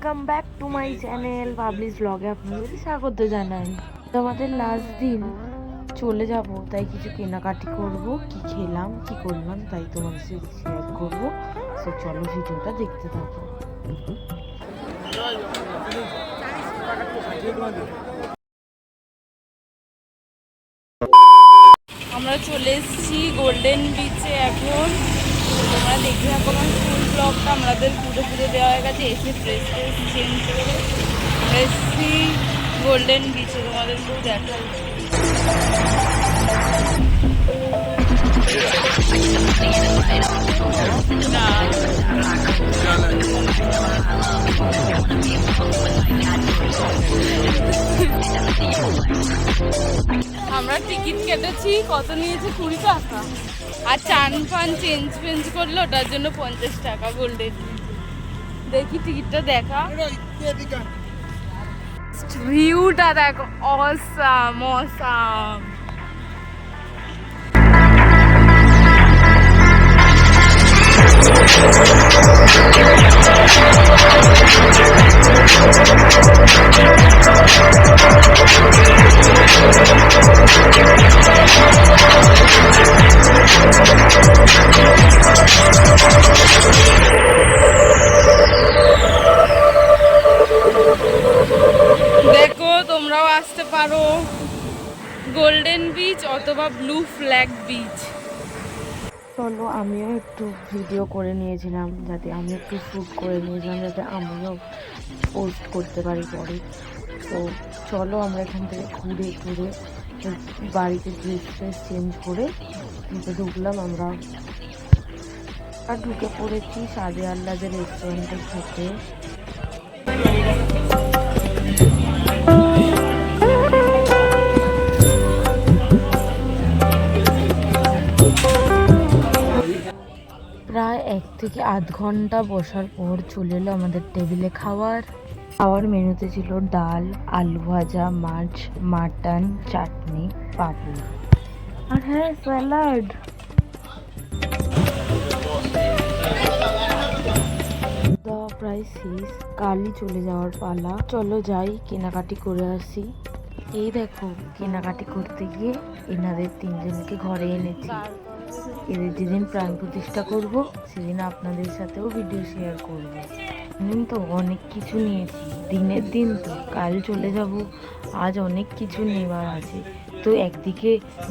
Welcome back to my channel publish ব্লগে আপনাদের স্বাগত জানাই। তো আমাদের লাস্ট দিন চলে যাব, তাই কিছু কেনাকাটি করব, কি খেলাম কি করলাম তাই তোমাদের সাথে শেয়ার করব। তো চলো ভিডিওটা দেখতে থাকো। আমরা চলে এসেছি গোল্ডেন বিচে এখন। তোমরা দেখে থাকো আমার ফুল ব্লগটা। আমাদের পুজো দেওয়া হয়ে গেছে, এসে ফ্রেশ চেঞ্জ করে আমরা এসেছি গোল্ডেন বিচে। তোমাদেরকেও দেখাই। আমরা টিকিট কেটেছি, কত নিয়েছে 20 টাকা, আর চান ফান চেঞ্জ করলো ওটার জন্য 50 টাকা গোল্ডেন। দেখি টিকিটটা দেখা, ভিউটা দেখো, অসাম অসাম। দেখো তোমরাও আসতে পারো গোল্ডেন বিচ অথবা ব্লু ফ্ল্যাগ বিচ। চলো আমিও একটু ভিডিও করে নিয়েছিলাম, যাতে আমি একটু শ্যুট করে নিয়েছিলাম, যাতে আমিও পোস্ট করতে পারি পরে। তো চলো আমরা এখান থেকে ঘুরে ঘুরে বাড়িতে ড্রেস চেঞ্জ করে ঢুকলাম আমরা, আর ঢুকে পড়েছি সাদে আহ্লাদের রেস্টুরেন্টে খেতে। প্রায় 1 থেকে আধ ঘন্টা বসার পর চলে এলো আমাদের টেবিলে খাওয়ার মেনুতে ছিল ডাল, আলু ভাজা, মাছ, মাটন, চাটনি, পাঁপড় আর হ্যাঁ স্যালাড। খাওয়া প্রায় শেষ, কালই চলে যাওয়ার পালা। চলো যাই কেনাকাটি করে আসি। এই দেখো কেনাকাটি করতে গিয়ে এনাদের 3 জনকে ঘরে এনেছি। এদের যেদিন প্রাণ প্রতিষ্ঠা করব সেদিন আপনাদের সাথেও ভিডিও শেয়ার করব। জানেন তো অনেক কিছু নিয়েছি, দিনের দিন তো, কাল চলে যাব, আজ অনেক কিছু নেওয়ার আছে। তো একদিকে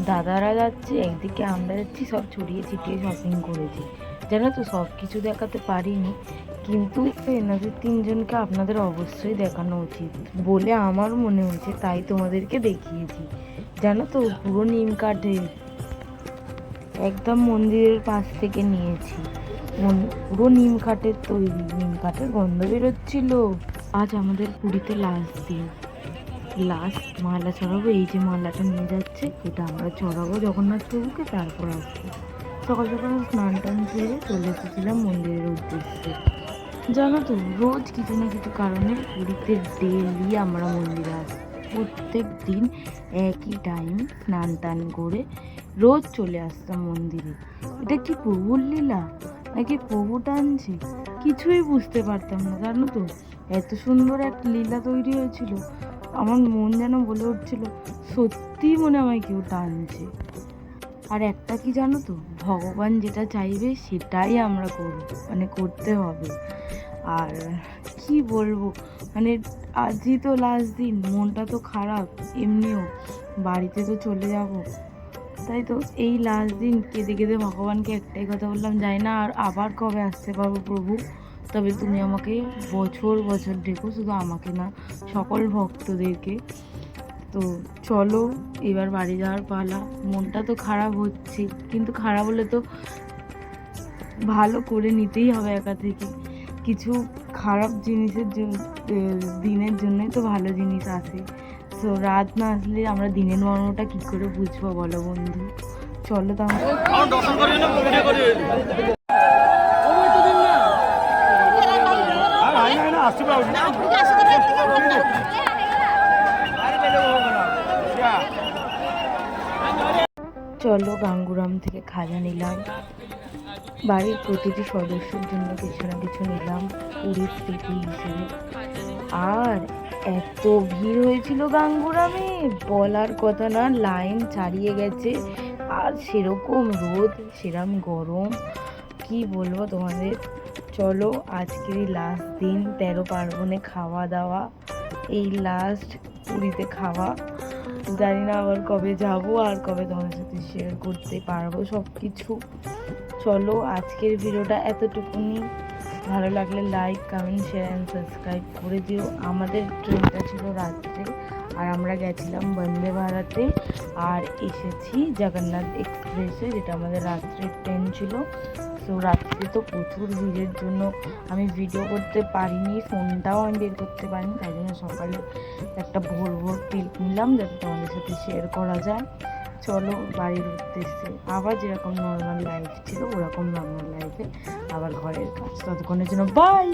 দাদারা যাচ্ছে, একদিকে আমরা যাচ্ছি, সব ছড়িয়ে ছিটিয়ে শপিং করেছি। জানো তো সব কিছু দেখাতে পারিনি, কিন্তু এনাদের 3 জনকে আপনাদের অবশ্যই দেখানো উচিত বলে আমার মনে হয়েছে, তাই তোমাদেরকে দেখিয়েছি। জানো তো পুরো নিম কাঠের, একদম মন্দিরের পাশ থেকে নিয়েছি, পুরো নিম কাঠের তৈরি, নিম কাঠের গন্ধ বেরোচ্ছিল। আজ আমাদের পুরীতে লাস্ট মালা চড়াবো। এই যে মালাটা নিয়ে যাচ্ছে, এটা আমরা চড়াবো জগন্নাথ প্রভুকে, তারপর আসবো। সকাল সকাল স্নান টান সেরে চলে এসেছিলাম মন্দিরের উদ্দেশ্যে। জানো তো রোজ কিছু না কিছু কারণে পুরীতে ডেলি আমরা মন্দিরে আসি, প্রত্যেক দিন একই টাইম স্নান টান করে রোজ চলে আসতাম মন্দিরে। এটা কি প্রভুর লীলা নাকি প্রভু টানছে, কিছুই বুঝতে পারতাম না। জানো তো এত সুন্দর একটা লীলা তৈরি হয়েছিল, আমার মন যেন বলে উঠছিল সত্যি মনে আমায় কেউ টানছে। আর একটা কি জানো তো, ভগবান যেটা চাইবে সেটাই আমরা করতে হবে। আর কি বলবো, আজই তো লাস্ট দিন, মনটা তো খারাপ এমনিও, বাড়িতে তো চলে যাব। তাই তো এই লাস্ট দিন কেঁদে কেঁদে ভগবানকে একটাই কথা বললাম, যাই না আর আবার কবে আসতে পারবো প্রভু, তবে তুমি আমাকে বছর বছর ডেকো, শুধু আমাকে না সকল ভক্তদেরকে। তো চলো এবার বাড়ি যাওয়ার পালা। মনটা তো খারাপ হচ্ছে, কিন্তু খারাপ হলে তো ভালো করে নিতেই হবে একা থেকে। কিছু খারাপ জিনিসের দিনের জন্যই তো ভালো জিনিস আসে। তো রাত না আসলে আমরা দিনের মর্মটা কি করে বুঝবো বলো বন্ধু। চলো তাহলে চলো গাঙ্গুরাম থেকে খাজা নিলাম, বাড়ির প্রতিটি সদস্যের জন্য কিছু না কিছু নিলাম পুরীর স্মৃতি হিসেবে। আর এত ভিড় হয়েছিল গাঙ্গুরামে, বলার কথা না, লাইন ছাড়িয়ে গেছে। আর সেরকম রোদ, সেরকম গরম, কি বলবো তোমাদের। চলো আজকেরই লাস্ট দিন 13 পার্বণে খাওয়া দাওয়া, এই লাস্ট পুরীতে খাওয়া। জানি না আবার কবে যাব আর কবে তোমাদের সাথে শেয়ার করতে পারবো সব কিছু। চলো আজকের ভিডিওটা এতটুকুনি। ভালো লাগলে like, comment, share and subscribe করে দিও। আমাদের ট্রেনটা ছিল রাত্রে, আর আমরা গেছিলাম বন্দে ভারতে আর এসেছি জগন্নাথ এক্সপ্রেসে, যেটা আমাদের রাত্রের ট্রেন ছিল। তো রাত্রে তো প্রচুর ভিড়ের জন্য আমি ভিডিও করতে পারিনি, ফোনটাও আমি বের করতে পারিনি, তাই জন্য সকালে একটা ভোর ভোর ক্লিপ নিলাম যাতে তোমাদের সাথে শেয়ার করা যায়। চলো বাড়ির উদ্দেশ্যে আবার যেরকম নর্মাল লাইফ ছিল ওরকম নর্মাল লাইফে আবার ঘরের কাজ। ততক্ষণের জন্য বাই।